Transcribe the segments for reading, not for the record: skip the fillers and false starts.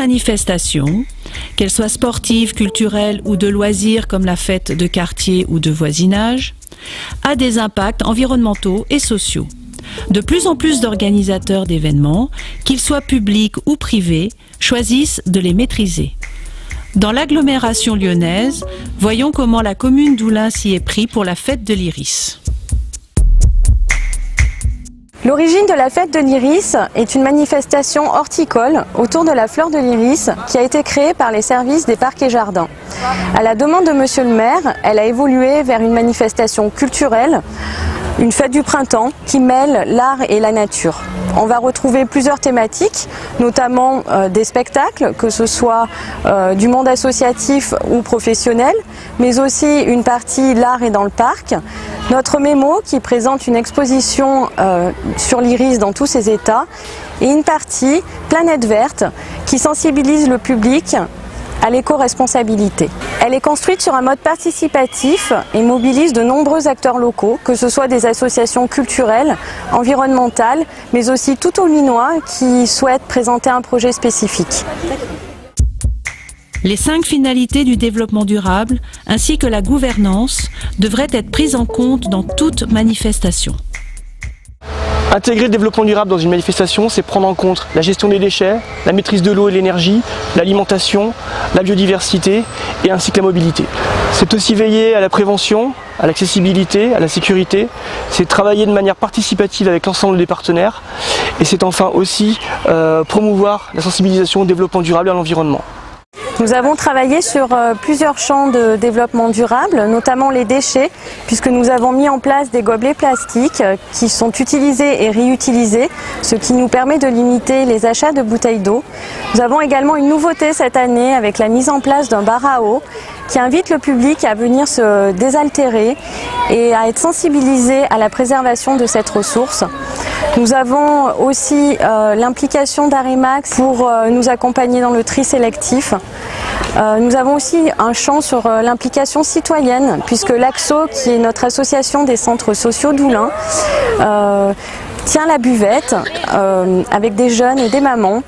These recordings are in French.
manifestation, qu'elle soit sportive, culturelle ou de loisirs comme la fête de quartier ou de voisinage, a des impacts environnementaux et sociaux. De plus en plus d'organisateurs d'événements, qu'ils soient publics ou privés, choisissent de les maîtriser. Dans l'agglomération lyonnaise, voyons comment la commune d'Oulin s'y est pris pour la fête de l'Iris. L'origine de la fête de l'Iris est une manifestation horticole autour de la fleur de l'Iris qui a été créée par les services des parcs et jardins. À la demande de Monsieur le maire, elle a évolué vers une manifestation culturelle, une fête du printemps qui mêle l'art et la nature. On va retrouver plusieurs thématiques, notamment des spectacles, que ce soit du monde associatif ou professionnel, mais aussi une partie l'art et dans le parc. Notre mémo qui présente une exposition sur l'Iris dans tous ses états et une partie Planète Verte qui sensibilise le public à l'éco-responsabilité. Elle est construite sur un mode participatif et mobilise de nombreux acteurs locaux, que ce soit des associations culturelles, environnementales, mais aussi tout Aulinois qui souhaitent présenter un projet spécifique. Les 5 finalités du développement durable ainsi que la gouvernance devraient être prises en compte dans toute manifestation. Intégrer le développement durable dans une manifestation, c'est prendre en compte la gestion des déchets, la maîtrise de l'eau et de l'énergie, l'alimentation, la biodiversité et ainsi que la mobilité. C'est aussi veiller à la prévention, à l'accessibilité, à la sécurité. C'est travailler de manière participative avec l'ensemble des partenaires. Et c'est enfin aussi promouvoir la sensibilisation au développement durable et à l'environnement. Nous avons travaillé sur plusieurs champs de développement durable, notamment les déchets, puisque nous avons mis en place des gobelets plastiques qui sont utilisés et réutilisés, ce qui nous permet de limiter les achats de bouteilles d'eau. Nous avons également une nouveauté cette année avec la mise en place d'un bar à eau qui invite le public à venir se désaltérer et à être sensibilisé à la préservation de cette ressource. Nous avons aussi l'implication d'Aremax pour nous accompagner dans le tri sélectif. Nous avons aussi un champ sur l'implication citoyenne, puisque l'AXO, qui est notre association des centres sociaux d'Oulin, tient la buvette avec des jeunes et des mamans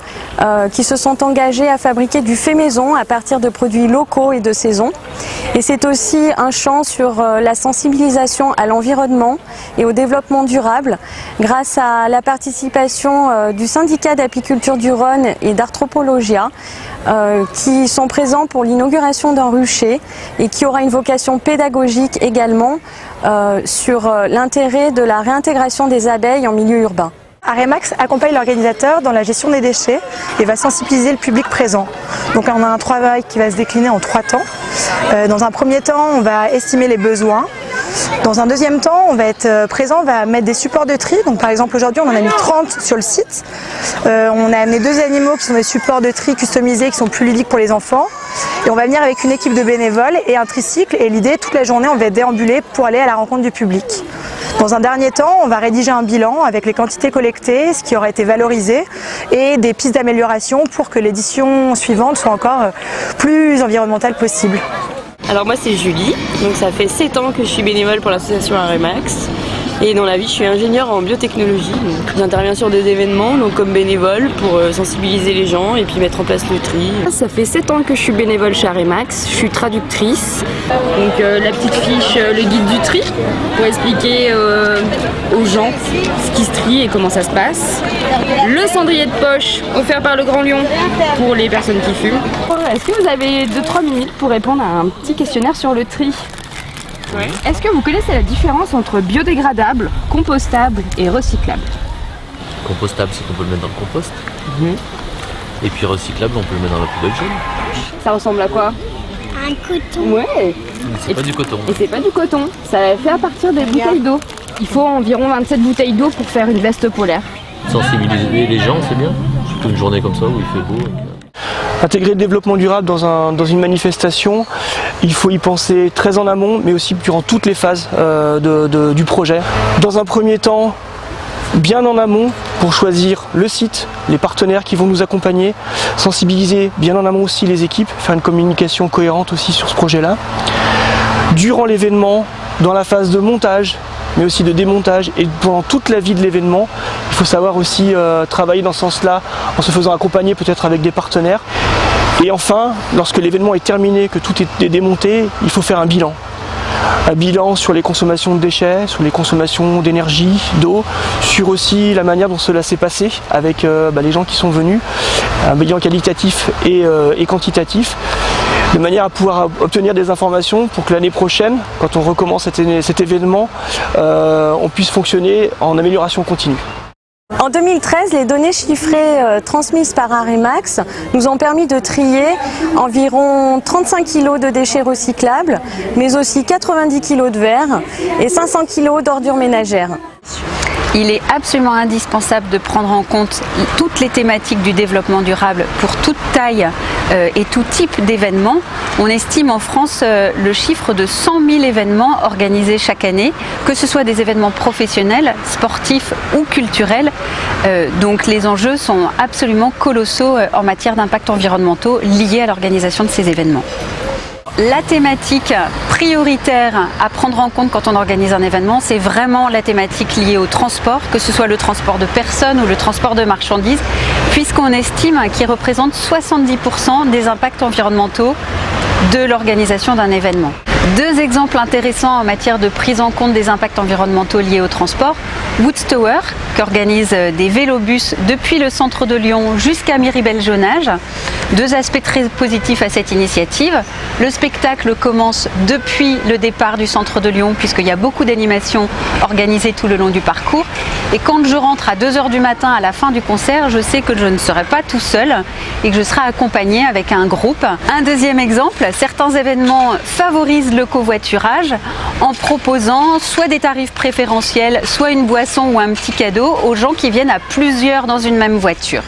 qui se sont engagés à fabriquer du fait maison à partir de produits locaux et de saison. Et c'est aussi un champ sur la sensibilisation à l'environnement et au développement durable grâce à la participation du syndicat d'apiculture du Rhône et d'Arthropologia qui sont présents pour l'inauguration d'un rucher et qui aura une vocation pédagogique également sur l'intérêt de la réintégration des abeilles en milieu urbain. Aremax accompagne l'organisateur dans la gestion des déchets et va sensibiliser le public présent. Donc on a un travail qui va se décliner en 3 temps. Dans un premier temps, on va estimer les besoins. Dans un deuxième temps, on va être présent, on va mettre des supports de tri. Donc par exemple aujourd'hui, on en a mis 30 sur le site. On a amené 2 animaux qui sont des supports de tri customisés qui sont plus ludiques pour les enfants. Et on va venir avec une équipe de bénévoles et un tricycle. Et l'idée, toute la journée, on va déambuler pour aller à la rencontre du public. Dans un dernier temps, on va rédiger un bilan avec les quantités collectées, ce qui aura été valorisé, et des pistes d'amélioration pour que l'édition suivante soit encore plus environnementale possible. Alors moi c'est Julie, donc ça fait 7 ans que je suis bénévole pour l'association Aremax. Et dans la vie, je suis ingénieure en biotechnologie. J'interviens sur des événements donc comme bénévole pour sensibiliser les gens et puis mettre en place le tri. Ça fait 7 ans que je suis bénévole chez Aremax. Je suis traductrice. Donc la petite fiche, le guide du tri pour expliquer aux gens ce qui se trie et comment ça se passe. Le cendrier de poche offert par le Grand Lion pour les personnes qui fument. Est-ce que vous avez 2-3 minutes pour répondre à un petit questionnaire sur le tri ? Ouais. Est-ce que vous connaissez la différence entre biodégradable, compostable et recyclable? Compostable, c'est qu'on peut le mettre dans le compost. Et puis recyclable, on peut le mettre dans la poubelle jaune. Ça ressemble à quoi? Un coton. Ouais. C'est pas du coton. Et c'est pas du coton. Ça est fait à partir des bouteilles d'eau. Il faut environ 27 bouteilles d'eau pour faire une veste polaire. Sensibiliser les gens, c'est bien. Surtout une journée comme ça où il fait beau. Intégrer le développement durable dans une manifestation, il faut y penser très en amont, mais aussi durant toutes les phases du projet. Dans un premier temps, bien en amont pour choisir le site, les partenaires qui vont nous accompagner, sensibiliser bien en amont aussi les équipes, faire une communication cohérente aussi sur ce projet-là. Durant l'événement, dans la phase de montage, mais aussi de démontage et pendant toute la vie de l'événement, il faut savoir aussi travailler dans ce sens-là en se faisant accompagner peut-être avec des partenaires Et enfin, lorsque l'événement est terminé, que tout est démonté, il faut faire un bilan. Un bilan sur les consommations de déchets, sur les consommations d'énergie, d'eau, sur aussi la manière dont cela s'est passé avec les gens qui sont venus, un bilan qualitatif et quantitatif, de manière à pouvoir obtenir des informations pour que l'année prochaine, quand on recommence cet événement, on puisse fonctionner en amélioration continue. En 2013, les données chiffrées transmises par Aremax nous ont permis de trier environ 35 kg de déchets recyclables, mais aussi 90 kg de verre et 500 kg d'ordures ménagères. Il est absolument indispensable de prendre en compte toutes les thématiques du développement durable pour toute taille et tout type d'événements. On estime en France le chiffre de 100 000 événements organisés chaque année, que ce soit des événements professionnels, sportifs ou culturels. Donc les enjeux sont absolument colossaux en matière d'impact environnementaux liés à l'organisation de ces événements. La thématique prioritaire à prendre en compte quand on organise un événement, c'est vraiment la thématique liée au transport, que ce soit le transport de personnes ou le transport de marchandises, puisqu'on estime qu'il représente 70% des impacts environnementaux de l'organisation d'un événement. Deux exemples intéressants en matière de prise en compte des impacts environnementaux liés au transport. Woods Tower, qui organise des vélobus depuis le centre de Lyon jusqu'à Miribel-Jonage. Deux aspects très positifs à cette initiative. Le spectacle commence depuis le départ du centre de Lyon, puisqu'il y a beaucoup d'animations organisées tout le long du parcours. Et quand je rentre à 2 h du matin à la fin du concert, je sais que je ne serai pas tout seul et que je serai accompagné avec un groupe. Un deuxième exemple, certains événements favorisent le covoiturage en proposant soit des tarifs préférentiels, soit une boisson ou un petit cadeau aux gens qui viennent à plusieurs dans une même voiture.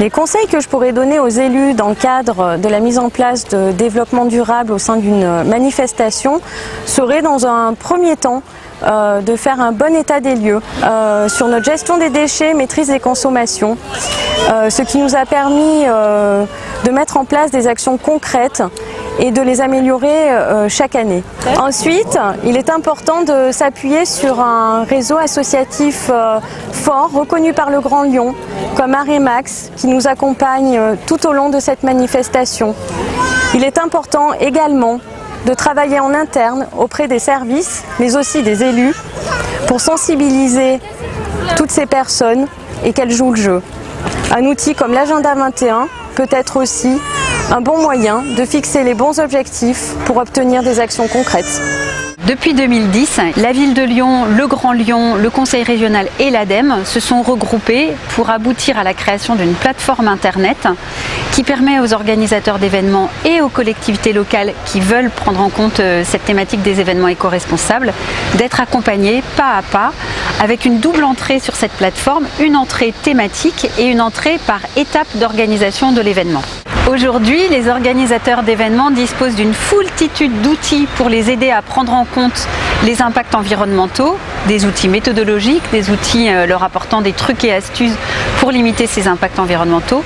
Les conseils que je pourrais donner aux élus dans le cadre de la mise en place de développement durable au sein d'une manifestation seraient dans un premier temps de faire un bon état des lieux sur notre gestion des déchets, maîtrise des consommations, ce qui nous a permis de mettre en place des actions concrètes et de les améliorer chaque année. Ensuite, il est important de s'appuyer sur un réseau associatif fort, reconnu par le Grand Lyon, comme Aremax, qui nous accompagne tout au long de cette manifestation. Il est important également de travailler en interne auprès des services, mais aussi des élus, pour sensibiliser toutes ces personnes et qu'elles jouent le jeu. Un outil comme l'Agenda 21 peut être aussi un bon moyen de fixer les bons objectifs pour obtenir des actions concrètes. Depuis 2010, la ville de Lyon, le Grand Lyon, le Conseil régional et l'ADEME se sont regroupés pour aboutir à la création d'une plateforme internet qui permet aux organisateurs d'événements et aux collectivités locales qui veulent prendre en compte cette thématique des événements éco-responsables d'être accompagnés pas à pas avec une double entrée sur cette plateforme, une entrée thématique et une entrée par étape d'organisation de l'événement. Aujourd'hui, les organisateurs d'événements disposent d'une foultitude d'outils pour les aider à prendre en compte les impacts environnementaux, des outils méthodologiques, des outils leur apportant des trucs et astuces pour limiter ces impacts environnementaux.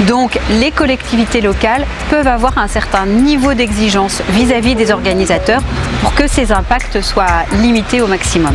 Donc les collectivités locales peuvent avoir un certain niveau d'exigence vis-à-vis des organisateurs pour que ces impacts soient limités au maximum.